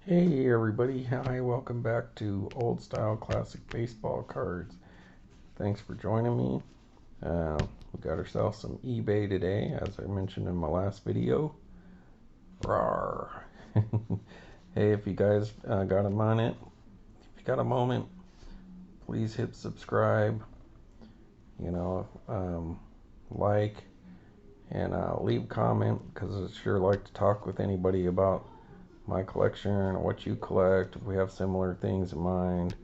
Hey everybody, hi, welcome back to Old Style Classic Baseball Cards. Thanks for joining me. We got ourselves some eBay today, as I mentioned in my last video. Rawr. Hey, if you guys got a minute, if you got a moment, please hit subscribe, like, and leave a comment, because I sure like to talk with anybody about my collection or what you collect. If we have similar things in mind,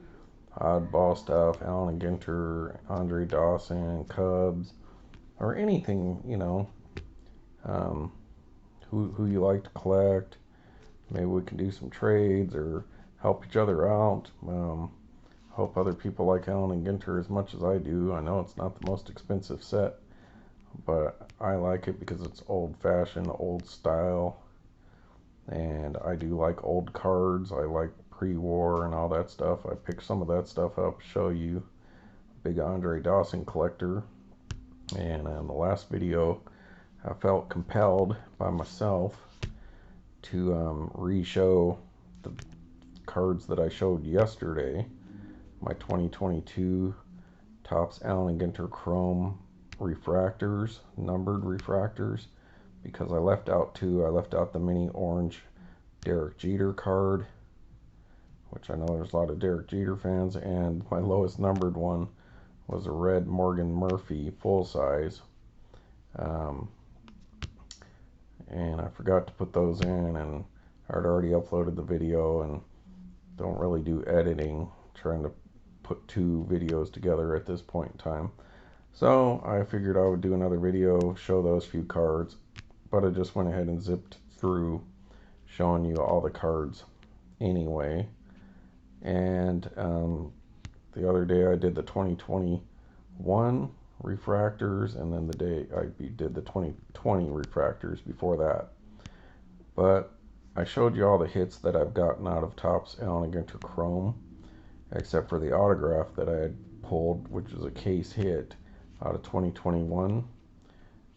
oddball stuff, Allen and Ginter, Andre Dawson, Cubs, or anything, um, who you like to collect. Maybe we can do some trades or help each other out. Hope other people like Allen and Ginter as much as I do. I know it's not the most expensive set, but I like it because it's old-fashioned, old style, and I do like old cards. I like pre-war and all that stuff. I picked some of that stuff up to show you. Big Andre Dawson collector, and in the last video I felt compelled by myself to re-show the cards that I showed yesterday, my 2022 Topps Allen and Ginter Chrome refractors, numbered refractors, because I left out the mini orange Derek Jeter card, which I know there's a lot of Derek Jeter fans, and my lowest numbered one was a red Morgan Murphy full size, and I forgot to put those in, and I'd already uploaded the video and don't really do editing, trying to put two videos together at this point in time. So I figured I would do another video, show those few cards, but I just went ahead and zipped through showing you all the cards anyway. And the other day I did the 2021 refractors, and then the day I did the 2020 refractors before that. But I showed you all the hits that I've gotten out of Topps Allen and Ginter Chrome, except for the autograph that I had pulled, which is a case hit out of 2021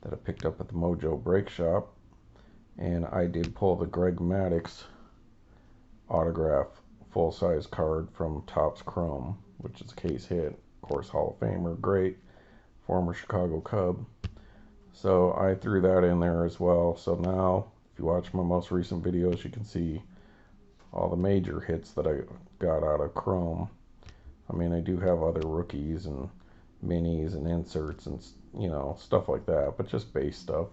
that I picked up at the Mojo Break Shop. And I did pull the Greg Maddux autograph full-size card from Topps Chrome, which is a case hit. Of course, Hall of Famer, great, former Chicago Cub. So I threw that in there as well. So now, if you watch my most recent videos, you can see all the major hits that I got out of Chrome. I mean, I do have other rookies and minis and inserts and, stuff like that, but just base stuff.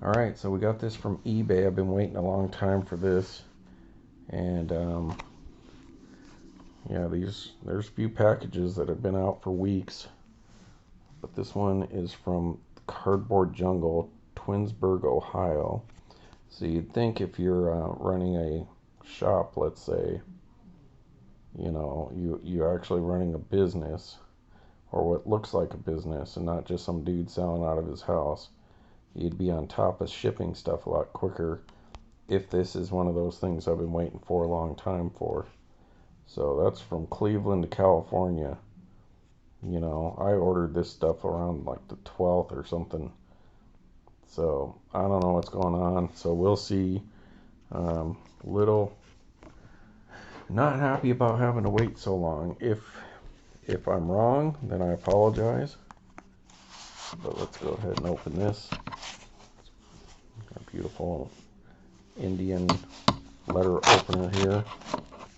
Alright, so we got this from eBay. I've been waiting a long time for this. And, yeah, there's a few packages that have been out for weeks. But this one is from Cardboard Jungle, Twinsburg, Ohio. So you'd think if you're running a shop, let's say, you're actually running a business, or what looks like a business, and not just some dude selling out of his house, you'd be on top of shipping stuff a lot quicker if this is one of those things I've been waiting for a long time for. So that's from Cleveland to California. I ordered this stuff around like the 12th or something. So I don't know what's going on. So we'll see. Little not happy about having to wait so long. If I'm wrong, then I apologize. But let's go ahead and open this. A beautiful Indian letter opener here.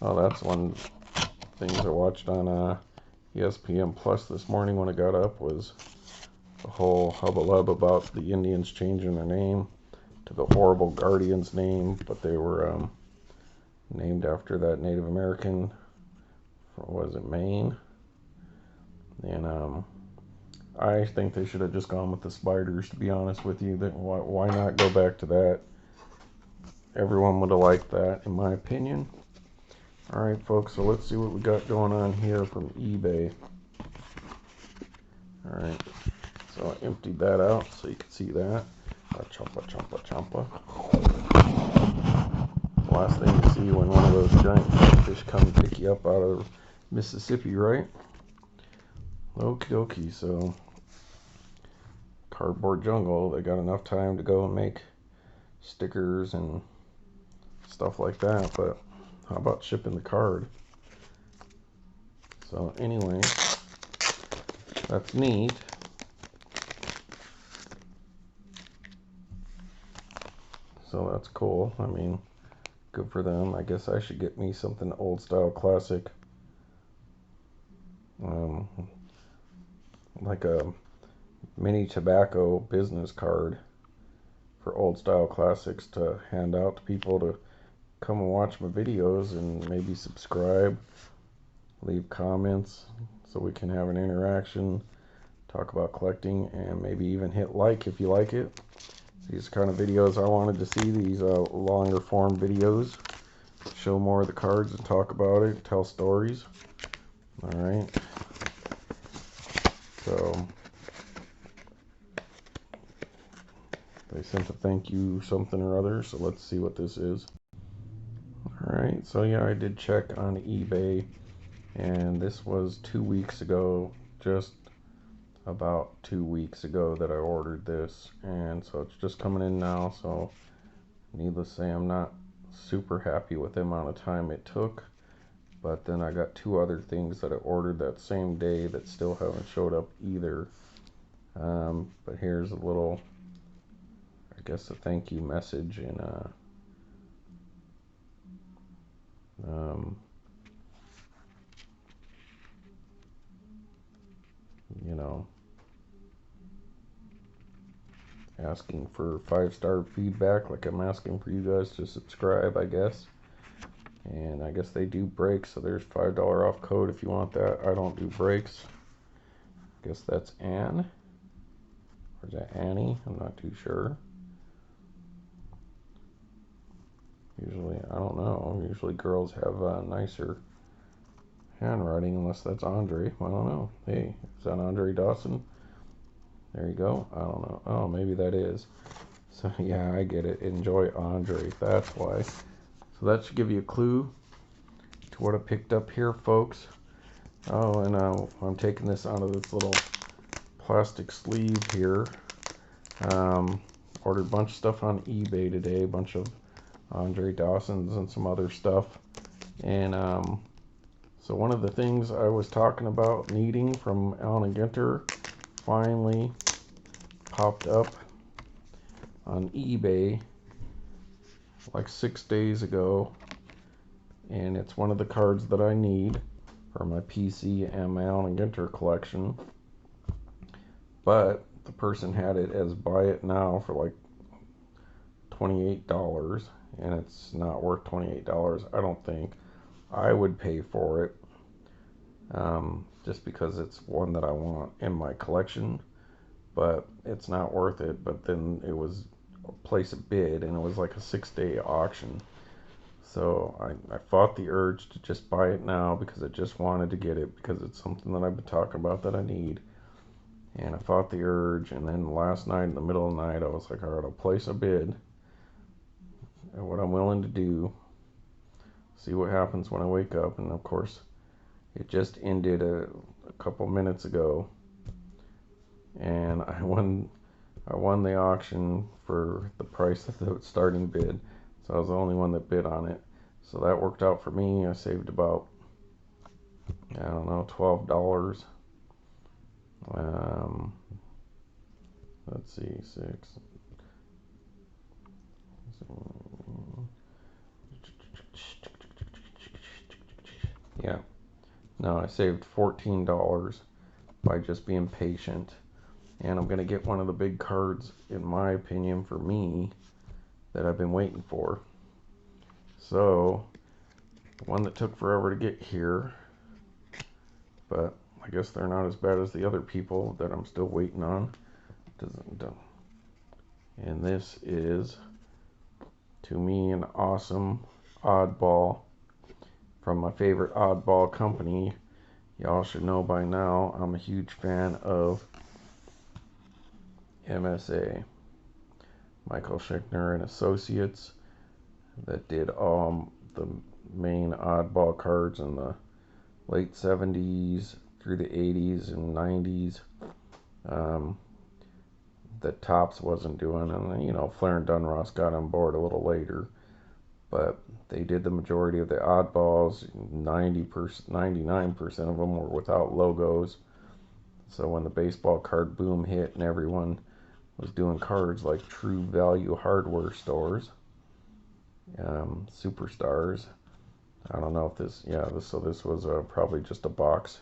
Oh, that's one things I watched on ESPN Plus this morning when I got up, was the whole hubbub about the Indians changing their name to the horrible Guardians name, but they were named after that Native American, was it Maine? And I think they should have just gone with the Spiders, to be honest with you. Why not go back to that? Everyone would have liked that, in my opinion. Alright, folks, so let's see what we got going on here from eBay. Alright, so I emptied that out so you can see that. Chompa, chompa, chompa. The last thing you see when one of those giant catfish come and pick you up out of Mississippi, right? Okie dokie, so Cardboard Jungle, they got enough time to go and make stickers and stuff like that, but how about shipping the card? So anyway, that's neat. So that's cool. I mean, good for them. I guess I should get me something old style classic. Like a mini tobacco business card for old style classics to hand out to people to come and watch my videos and maybe subscribe, leave comments so we can have an interaction, talk about collecting, and maybe even hit like if you like it. These kind of videos I wanted to see, these longer form videos, show more of the cards and talk about it, tell stories. Alright, so they sent a thank you something or other, so let's see what this is. Alright, so yeah, I did check on eBay, and this was 2 weeks ago, just about 2 weeks ago that I ordered this, and so it's just coming in now. So needless to say, I'm not super happy with the amount of time it took, but then I got 2 other things that I ordered that same day that still haven't showed up either. But here's a little, I guess, a thank you message in you know, asking for 5-star feedback, like I'm asking for you guys to subscribe, I guess. And I guess they do breaks, so there's $5 off code if you want that. I don't do breaks. I guess that's Anne. Or is that Annie? I'm not too sure. Usually, I don't know. Usually girls have nicer handwriting, unless that's Andre. I don't know. Hey, is that Andre Dawson? There you go. I don't know. Oh, maybe that is. So yeah, I get it. Enjoy Andre. That's why. So that should give you a clue to what I picked up here, folks. Oh, and I'm taking this out of this little plastic sleeve here. Ordered a bunch of stuff on eBay today, a bunch of Andre Dawsons and some other stuff. And so one of the things I was talking about needing from Allen & Ginter finally popped up on eBay like 6 days ago, and it's one of the cards that I need for my PC and my Allen & Ginter collection. But the person had it as buy it now for like $28, and it's not worth $28. I don't think I would pay for it, just because it's one that I want in my collection, but it's not worth it. But then it was place a bid, and it was like a 6-day auction. So I fought the urge to just buy it now because I just wanted to get it, because it's something that I've been talking about that I need. And I fought the urge, and then last night in the middle of the night I was like, alright, I'll place a bid at what I'm willing to do, see what happens when I wake up. And of course it just ended a couple minutes ago, and I won the auction for the price of the starting bid. So I was the only one that bid on it. So that worked out for me. I saved about, I don't know, $12. Let's see, 6. Yeah. No, I saved $14 by just being patient. And I'm going to get one of the big cards, in my opinion, for me, that I've been waiting for. So, one that took forever to get here, but I guess they're not as bad as the other people that I'm still waiting on. And this is, to me, an awesome Oddball from my favorite Oddball company. Y'all should know by now I'm a huge fan of MSA, Michael Schickner and Associates, that did the main Oddball cards in the late 70s through the 80s and 90s. That Topps wasn't doing, and you know, Flair and Dunross got on board a little later. but they did the majority of the oddballs. 90%, 99% of them were without logos. So when the baseball card boom hit and everyone was doing cards like True Value hardware stores, Superstars. I don't know if this, so this was probably just a box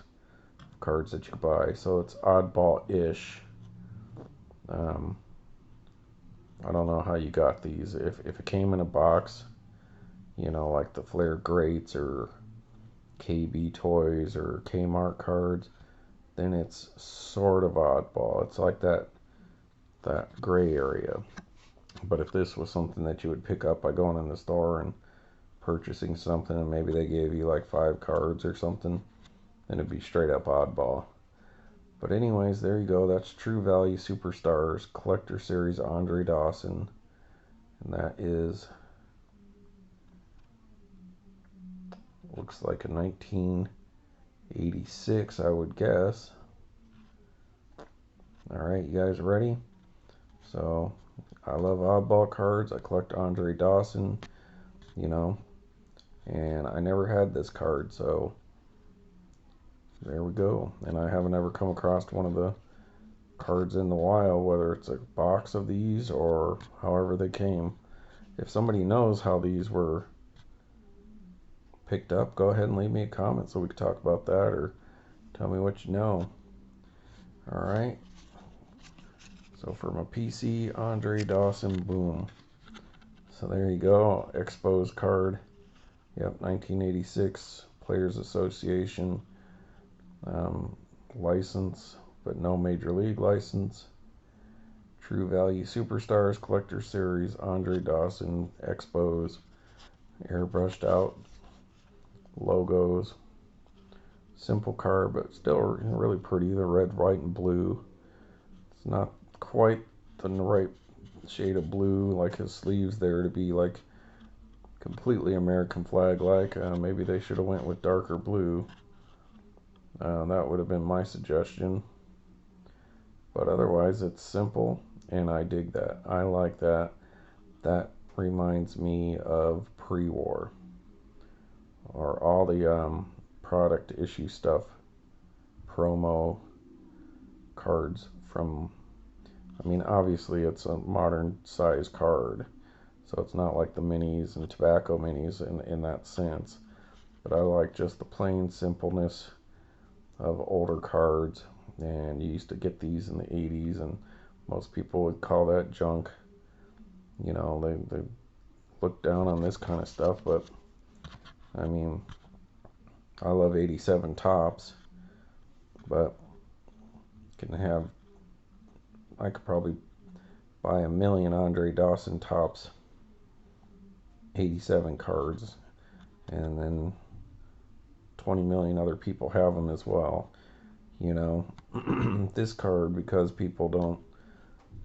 of cards that you could buy. So it's oddball-ish. I don't know how you got these. If it came in a box, like the Flair Greats or KB Toys or Kmart cards, then it's sort of oddball. It's like that gray area. But if this was something that you would pick up by going in the store and purchasing something, and maybe they gave you like 5 cards or something, then it'd be straight up oddball. But anyways, there you go. That's True Value Superstars Collector Series Andre Dawson. And that is, looks like a 1986, I would guess. Alright, you guys ready? So, I love oddball cards. I collect Andre Dawson, and I never had this card, so there we go. And I haven't ever come across one of the cards in the wild, whether it's a box of these or however they came. If somebody knows how these were picked up, go ahead and leave me a comment so we can talk about that, or tell me what you know. Alright, so for my PC, Andre Dawson, boom. So there you go, Expos card. Yep, 1986 Players Association license, but no Major League license. True Value Superstars Collector Series Andre Dawson Expos, airbrushed out logos. Simple card, but still really pretty. The red, white, and blue. It's not quite the right shade of blue, like his sleeves there, to be like completely American flag like. Maybe they should have went with darker blue. That would have been my suggestion. But otherwise, it's simple, and I dig that. I like that. That reminds me of pre-war, or all the product issue stuff, promo cards from, obviously it's a modern size card, so it's not like the minis and tobacco minis in that sense, but I like just the plain simpleness of older cards. And you used to get these in the 80s, and most people would call that junk. They look down on this kind of stuff, but I love 87 tops, but I could probably buy a million Andre Dawson tops 87 cards, and then 20 million other people have them as well. This card, because people don't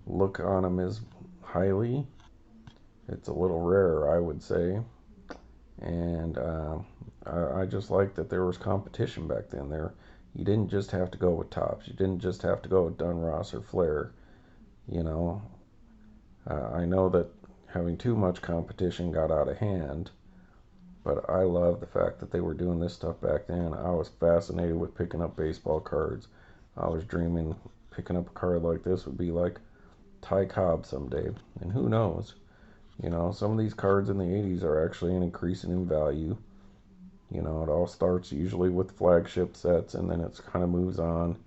look on them as highly, it's a little rare, I would say. And I just like that there was competition back then. You didn't just have to go with Topps. You didn't just have to go with Dunross or Flair. I know that having too much competition got out of hand, but I love the fact that they were doing this stuff back then. I was fascinated with picking up baseball cards. I was dreaming picking up a card like this would be like Ty Cobb someday. And who knows? Some of these cards in the 80s are actually increasing in value. It all starts usually with flagship sets, and then it kind of moves on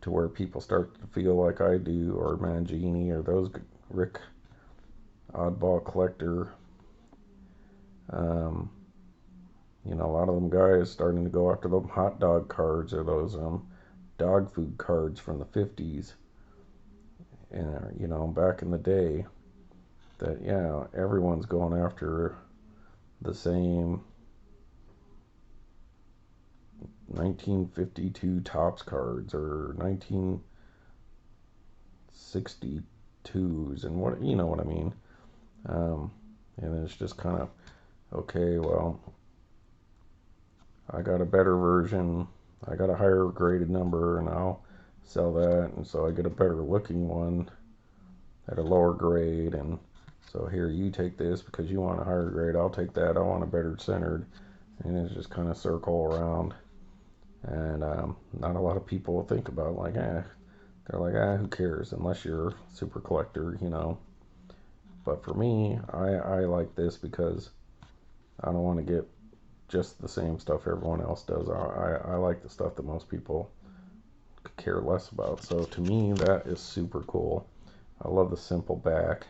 to where people start to feel like I do, or Mangini, or those Rick Oddball Collector. A lot of them guys starting to go after them hot dog cards, or those dog food cards from the 50s. And, back in the day, that, everyone's going after the same 1952 Topps cards, or 1962s, and what, you know what I mean. And it's just kind of, okay, well, I got a better version, I got a higher graded number, and I'll sell that, and so I get a better looking one at a lower grade, and So here, you take this because you want a higher grade. I'll take that. I want a better centered. And it's just kind of circle around. And not a lot of people think about like, they're like, who cares? Unless you're a super collector, you know. But for me, I like this because I don't want to get just the same stuff everyone else does. I like the stuff that most people could care less about. So to me, that is super cool. I love the simple back.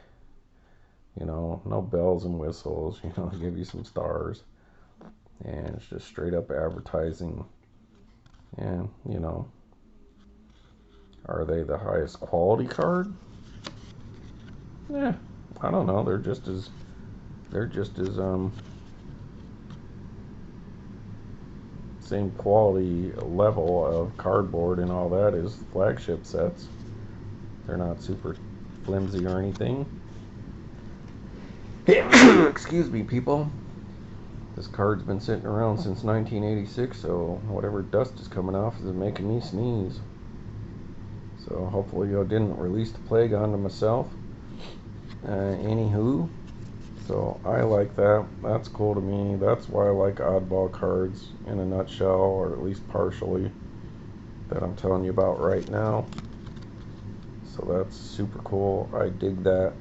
You know, no bells and whistles. You know, give you some stars. And it's just straight up advertising. And, you know, are they the highest quality card? Yeah, I don't know. They're just as same quality level of cardboard and all that as flagship sets. They're not super flimsy or anything. Excuse me, people. This card's been sitting around since 1986, so whatever dust is coming off is making me sneeze. So hopefully I didn't release the plague onto myself. Anywho, so I like that. That's cool to me. That's why I like oddball cards in a nutshell, or at least partially, that I'm telling you about right now. So that's super cool. I dig that.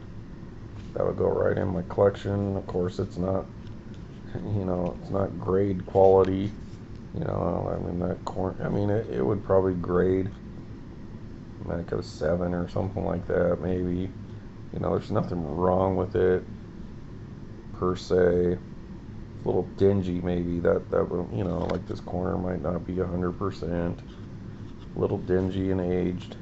That would go right in my collection. Of course, it's not, you know, it's not grade quality. You know, I mean, it would probably grade like a 7 or something like that, maybe. You know, there's nothing wrong with it per se. A little dingy, maybe. That would, you know, like this corner might not be 100%. A little dingy and aged.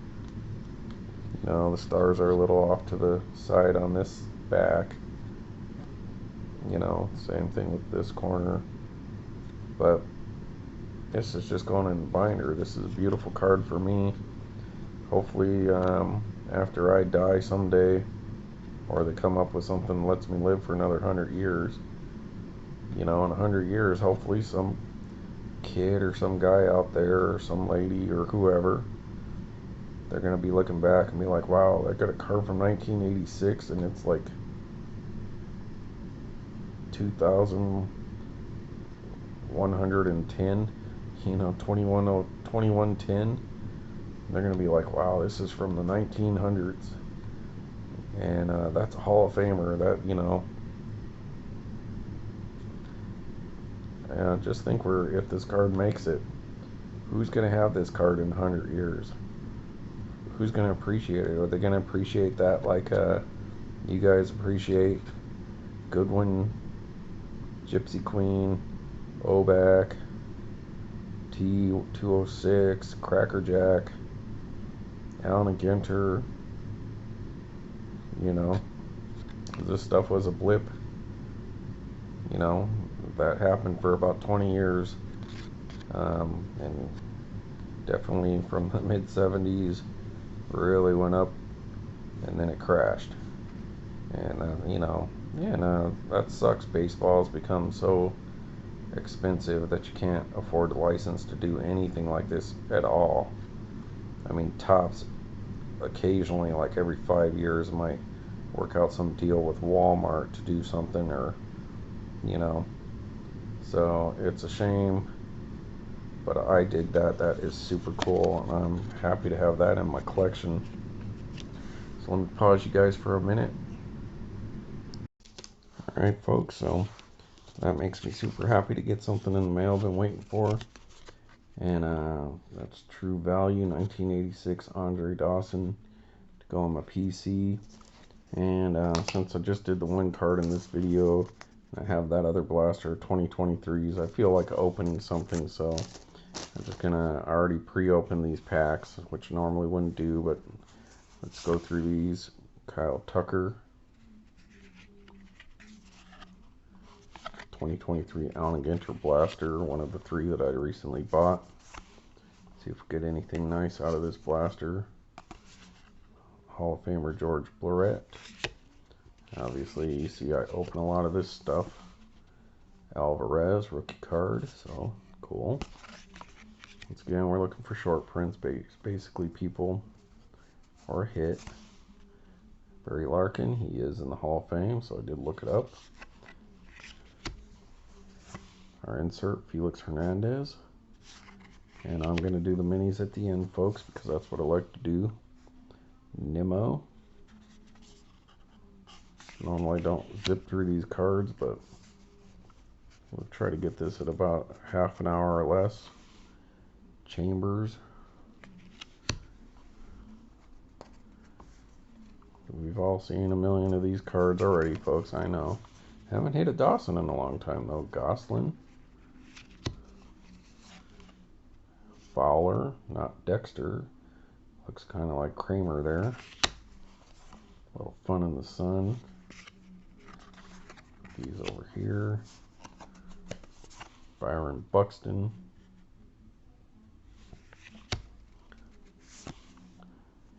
You know, the stars are a little off to the side on this back. You know, same thing with this corner. But this is just going in the binder. This is a beautiful card for me. Hopefully, after I die someday, or they come up with something that lets me live for another 100 years. You know, in 100 years, hopefully some kid or some guy out there or some lady or whoever, they're going to be looking back and be like, wow, I got a card from 1986 and it's like 2,110, you know, 2110. They're going to be like, wow, this is from the 1900s. And that's a Hall of Famer. That, you know, just think if this card makes it, who's going to have this card in 100 years? Who's going to appreciate it? Are they going to appreciate that like you guys appreciate Goodwin, Gypsy Queen, Oback, T206, Crackerjack, Allen and Ginter? You know, this stuff was a blip. You know, that happened for about 20 years. And definitely from the mid 70s really went up and then it crashed. And you know, that sucks. Baseball's become so expensive that you can't afford a license to do anything like this at all. I mean, tops occasionally, like every 5 years, might work out some deal with Walmart to do something, or, you know, so it's a shame, but I dig that. That is super cool, and I'm happy to have that in my collection. So let me pause you guys for a minute. Alright folks, so that makes me super happy to get something in the mail I've been waiting for. And that's True Value 1986 Andre Dawson to go on my PC. And since I just did the one card in this video, I have that other blaster 2023s, I feel like opening something, so I'm just gonna already pre-open these packs, which normally wouldn't do, but let's go through these. Kyle Tucker 2023 Allen Ginter blaster, one of the 3 that I recently bought. See if we get anything nice out of this blaster. Hall of Famer George Blurrett. Obviously, you see I open a lot of this stuff. Alvarez, rookie card, so cool. Once again, we're looking for short prints, basically people, or a hit. Barry Larkin, he is in the Hall of Fame, so I did look it up. Our insert, Felix Hernandez. And I'm going to do the minis at the end, folks, because that's what I like to do. Nimmo. Normally I don't zip through these cards, but we'll try to get this at about half an hour or less. Chambers. We've all seen a million of these cards already, folks, I know. Haven't hit a Dawson in a long time, though. Gosselin. Fowler, not Dexter. Looks kind of like Kramer there. A little fun in the sun. These over here. Byron Buxton.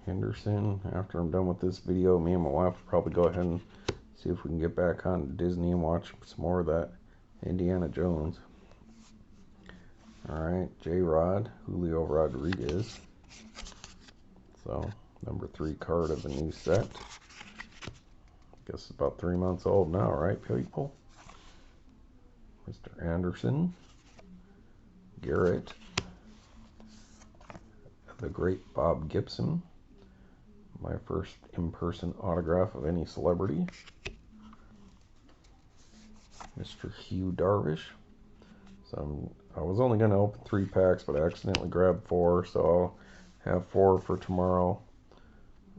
Henderson. After I'm done with this video, me and my wife will probably go ahead and see if we can get back on Disney and watch some more of that Indiana Jones. Alright, J-Rod, Julio Rodriguez. So, number 3 card of the new set. Guess it's about 3 months old now, right, people? Mr. Anderson. Garrett. The great Bob Gibson. My first in-person autograph of any celebrity. Mr. Hugh Darvish. So I was only going to open 3 packs, but I accidentally grabbed 4, so I'll have 4 for tomorrow.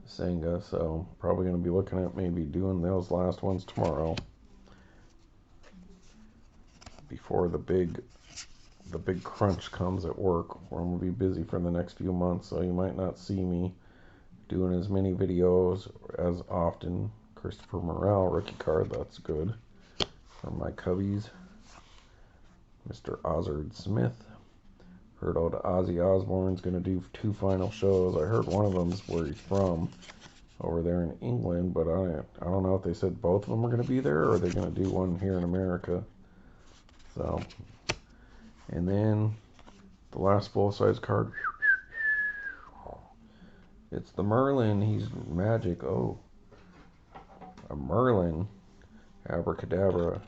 Senga, so probably going to be looking at maybe doing those last ones tomorrow. Before the big crunch comes at work, where I'm going to be busy for the next few months, so you might not see me doing as many videos as often. Christopher Morel, rookie card, that's good. For my cubbies. Mr. Ozard Smith. Heard old Ozzy Osbourne's going to do 2 final shows. I heard one of them's where he's from, over there in England, but I don't know if they said both of them are going to be there, or they're going to do one here in America. So, and then the last full-size card. It's the Merlin. He's magic. Oh, a Merlin. Abracadabra.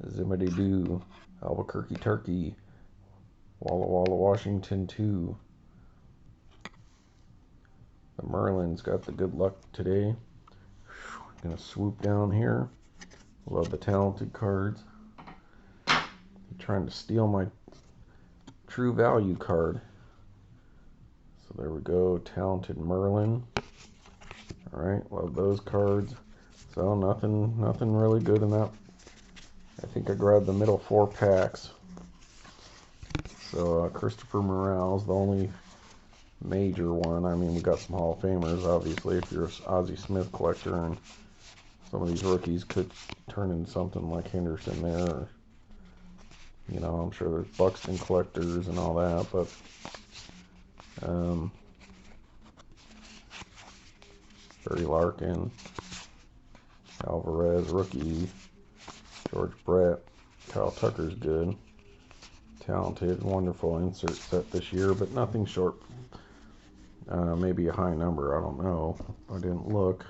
Zimmity-Doo. Albuquerque Turkey. Walla Walla, Washington 2. The Merlin's got the good luck today. Gonna swoop down here. Love the talented cards. You're trying to steal my True Value card. So there we go, talented Merlin. Alright, love those cards. So nothing really good in that. I think I grabbed the middle 4 packs. So Christopher Morel's the only major one. I mean, we got some Hall of Famers, obviously, if you're an Ozzie Smith collector, and some of these rookies could turn into something like Henderson there. Or, you know, I'm sure there's Buxton collectors and all that, but Barry Larkin, Alvarez, rookie, George Brett, Kyle Tucker's good. Talented, wonderful insert set this year, but nothing short. Maybe a high number, I don't know. I didn't look.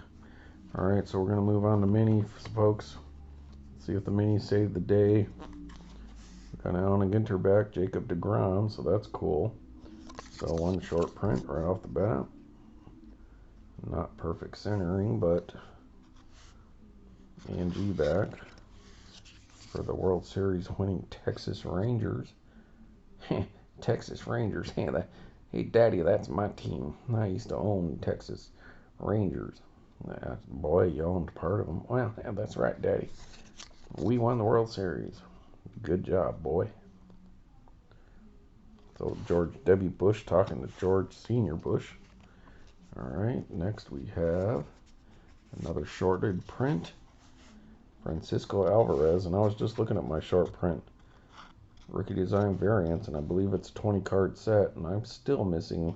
Alright, so we're going to move on to minis, folks. See if the minis save the day. Got Allen and Ginter back, Jacob deGrom, so that's cool. So 1 short print right off the bat. Not perfect centering, but Angie back for the World Series winning Texas Rangers. Texas Rangers. Hey, Daddy, that's my team. I used to own Texas Rangers. Boy, you owned part of them. Well, yeah, that's right, Daddy. We won the World Series. Good job, boy. So George W. Bush talking to George Senior Bush. All right, next we have another shorted print. Francisco Alvarez, and I was just looking at my short print. Rookie design variants, and I believe it's a 20 card set, and I'm still missing,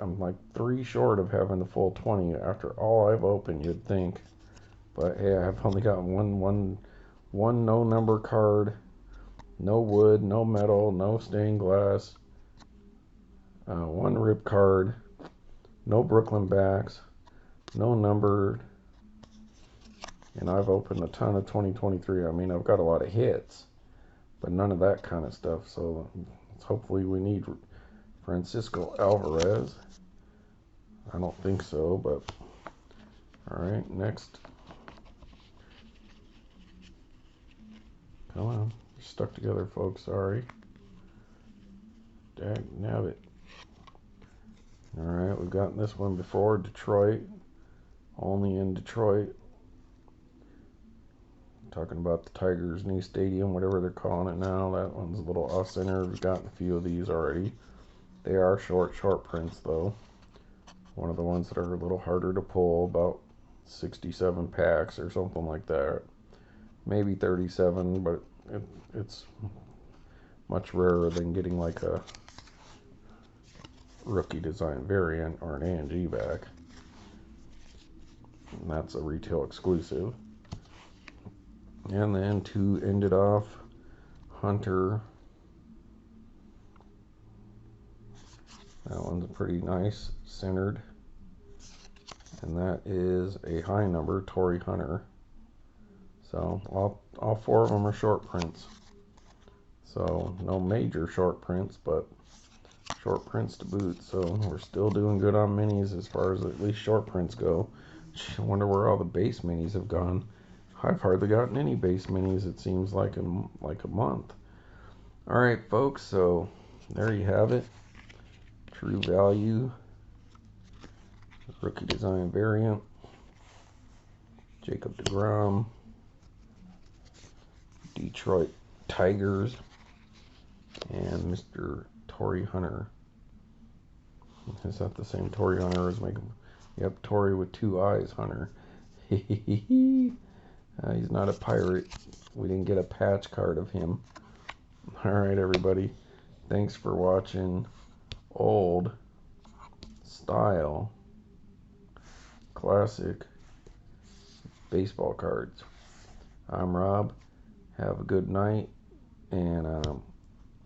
I'm like 3 short of having the full 20 after all I've opened, you'd think. But hey, I've only got one no number card, no wood, no metal, no stained glass, 1 rip card, no Brooklyn backs, no numbered, And I've opened a ton of 2023. I mean, I've got a lot of hits, but none of that kind of stuff. So hopefully we need Francisco Alvarez. I don't think so, but all right, next. Come on, you're stuck together, folks. Sorry. Dag nabbit. All right, we've gotten this one before. Detroit, only in Detroit. Talking about the Tigers' new stadium, whatever they're calling it now. That one's a little off-center. We've gotten a few of these already. They are short prints, though. One of the ones that are a little harder to pull, about 67 packs or something like that. Maybe 37, but it's much rarer than getting like a rookie design variant or an A&G back. And that's a retail exclusive. And then to end it off, Hunter. That one's pretty nice, centered. And that is a high number, Torrey Hunter. So all four of them are short prints. So no major short prints, but short prints to boot. So we're still doing good on minis as far as at least short prints go. I wonder where all the base minis have gone. I've hardly gotten any base minis, it seems like a month. All right, folks, so there you have it. True Value, rookie design variant, Jacob deGrom, Detroit Tigers, and Mr. Torrey Hunter. Is that the same Torrey Hunter as making? Yep, Torrey with two eyes, Hunter. He's not a pirate. We didn't get a patch card of him. All right, everybody. Thanks for watching Old Style Classic Baseball Cards. I'm Rob. Have a good night, and I'm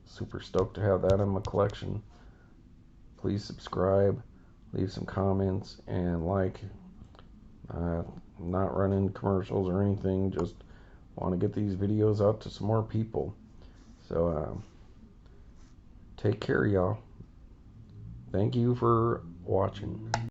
super stoked to have that in my collection. Please subscribe, leave some comments, and like. I'm not running commercials or anything, just want to get these videos out to some more people. So take care, y'all. Thank you for watching.